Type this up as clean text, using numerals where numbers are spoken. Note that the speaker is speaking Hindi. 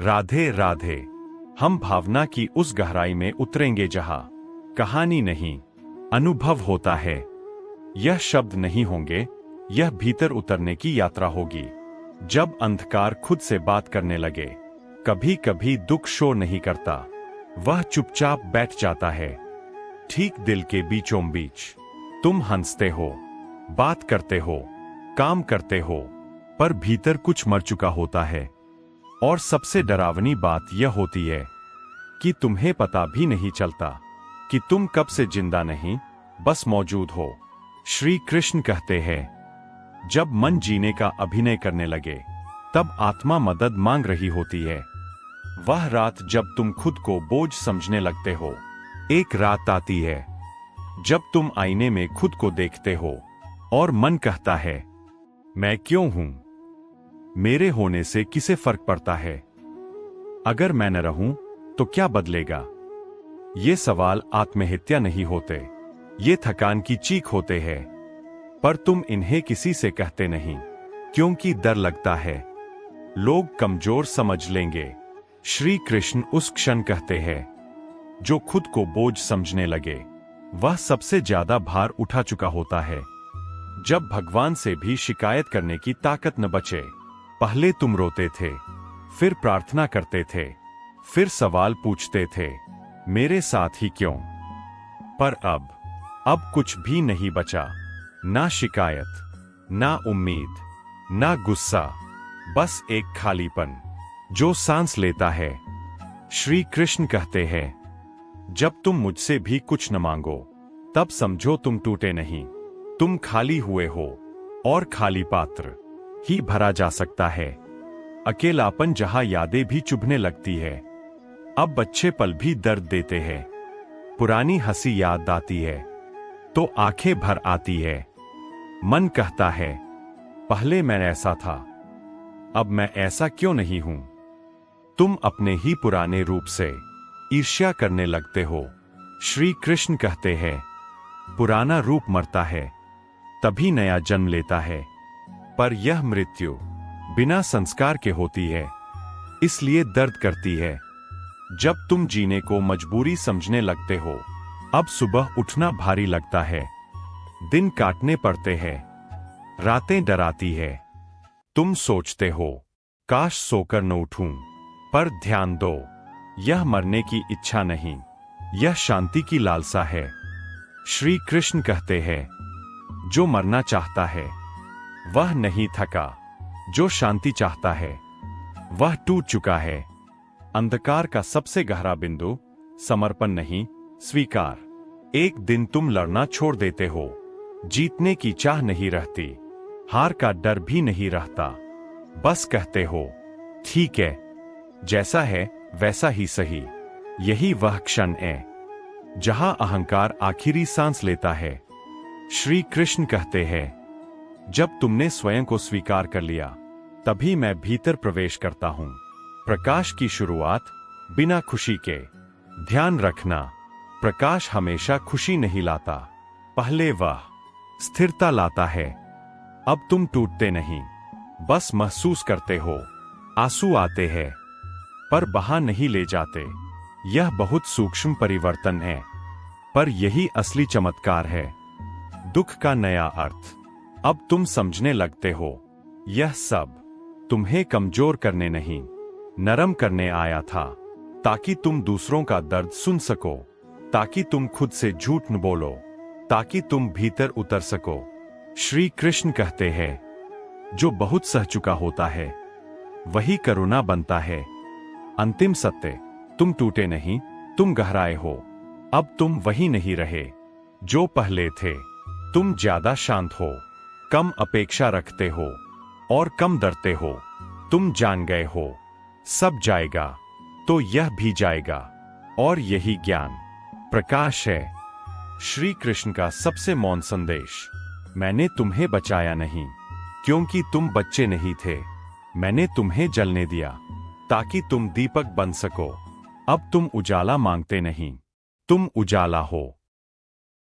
राधे राधे। हम भावना की उस गहराई में उतरेंगे जहां कहानी नहीं, अनुभव होता है। यह शब्द नहीं होंगे, यह भीतर उतरने की यात्रा होगी। जब अंधकार खुद से बात करने लगे। कभी कभी दुख शोर नहीं करता, वह चुपचाप बैठ जाता है, ठीक दिल के बीचों बीच। तुम हंसते हो, बात करते हो, काम करते हो, पर भीतर कुछ मर चुका होता है। और सबसे डरावनी बात यह होती है कि तुम्हें पता भी नहीं चलता कि तुम कब से जिंदा नहीं, बस मौजूद हो। श्री कृष्ण कहते हैं, जब मन जीने का अभिनय करने लगे, तब आत्मा मदद मांग रही होती है। वह रात जब तुम खुद को बोझ समझने लगते हो। एक रात आती है जब तुम आईने में खुद को देखते हो और मन कहता है, मैं क्यों हूं? मेरे होने से किसे फर्क पड़ता है? अगर मैं न रहूं तो क्या बदलेगा? ये सवाल आत्महत्या नहीं होते, ये थकान की चीख होते हैं। पर तुम इन्हें किसी से कहते नहीं, क्योंकि डर लगता है लोग कमजोर समझ लेंगे। श्री कृष्ण उस क्षण कहते हैं, जो खुद को बोझ समझने लगे, वह सबसे ज्यादा भार उठा चुका होता है। जब भगवान से भी शिकायत करने की ताकत न बचे। पहले तुम रोते थे, फिर प्रार्थना करते थे, फिर सवाल पूछते थे, मेरे साथ ही क्यों? पर अब कुछ भी नहीं बचा। ना शिकायत, ना उम्मीद, ना गुस्सा, बस एक खालीपन जो सांस लेता है। श्री कृष्ण कहते हैं, जब तुम मुझसे भी कुछ न मांगो, तब समझो तुम टूटे नहीं, तुम खाली हुए हो। और खाली पात्र ही भरा जा सकता है। अकेलापन जहां यादें भी चुभने लगती है। अब अच्छे पल भी दर्द देते हैं। पुरानी हंसी याद आती है तो आंखें भर आती है। मन कहता है, पहले मैं ऐसा था, अब मैं ऐसा क्यों नहीं हूं? तुम अपने ही पुराने रूप से ईर्ष्या करने लगते हो। श्री कृष्ण कहते हैं, पुराना रूप मरता है, तभी नया जन्म लेता है। पर यह मृत्यु बिना संस्कार के होती है, इसलिए दर्द करती है। जब तुम जीने को मजबूरी समझने लगते हो, अब सुबह उठना भारी लगता है, दिन काटने पड़ते हैं, रातें डराती है। तुम सोचते हो, काश सोकर न उठूं, पर ध्यान दो, यह मरने की इच्छा नहीं, यह शांति की लालसा है। श्री कृष्ण कहते हैं, जो मरना चाहता है वह नहीं थका, जो शांति चाहता है वह टूट चुका है। अंधकार का सबसे गहरा बिंदु समर्पण नहीं, स्वीकार। एक दिन तुम लड़ना छोड़ देते हो, जीतने की चाह नहीं रहती, हार का डर भी नहीं रहता। बस कहते हो, ठीक है, जैसा है वैसा ही सही। यही वह क्षण है जहां अहंकार आखिरी सांस लेता है। श्री कृष्ण कहते हैं, जब तुमने स्वयं को स्वीकार कर लिया, तभी मैं भीतर प्रवेश करता हूं। प्रकाश की शुरुआत बिना खुशी के। ध्यान रखना, प्रकाश हमेशा खुशी नहीं लाता, पहले वह स्थिरता लाता है। अब तुम टूटते नहीं, बस महसूस करते हो। आंसू आते हैं, पर बहा नहीं ले जाते। यह बहुत सूक्ष्म परिवर्तन है, पर यही असली चमत्कार है। दुख का नया अर्थ। अब तुम समझने लगते हो, यह सब तुम्हें कमजोर करने नहीं, नरम करने आया था, ताकि तुम दूसरों का दर्द सुन सको, ताकि तुम खुद से झूठ न बोलो, ताकि तुम भीतर उतर सको। श्री कृष्ण कहते हैं, जो बहुत सह चुका होता है वही करुणा बनता है। अंतिम सत्य, तुम टूटे नहीं, तुम गहराए हो। अब तुम वही नहीं रहे जो पहले थे। तुम ज्यादा शांत हो, कम अपेक्षा रखते हो और कम डरते हो। तुम जान गए हो, सब जाएगा तो यह भी जाएगा, और यही ज्ञान प्रकाश है। श्री कृष्ण का सबसे मौन संदेश। मैंने तुम्हें बचाया नहीं क्योंकि तुम बच्चे नहीं थे, मैंने तुम्हें जलने दिया ताकि तुम दीपक बन सको। अब तुम उजाला मांगते नहीं, तुम उजाला हो।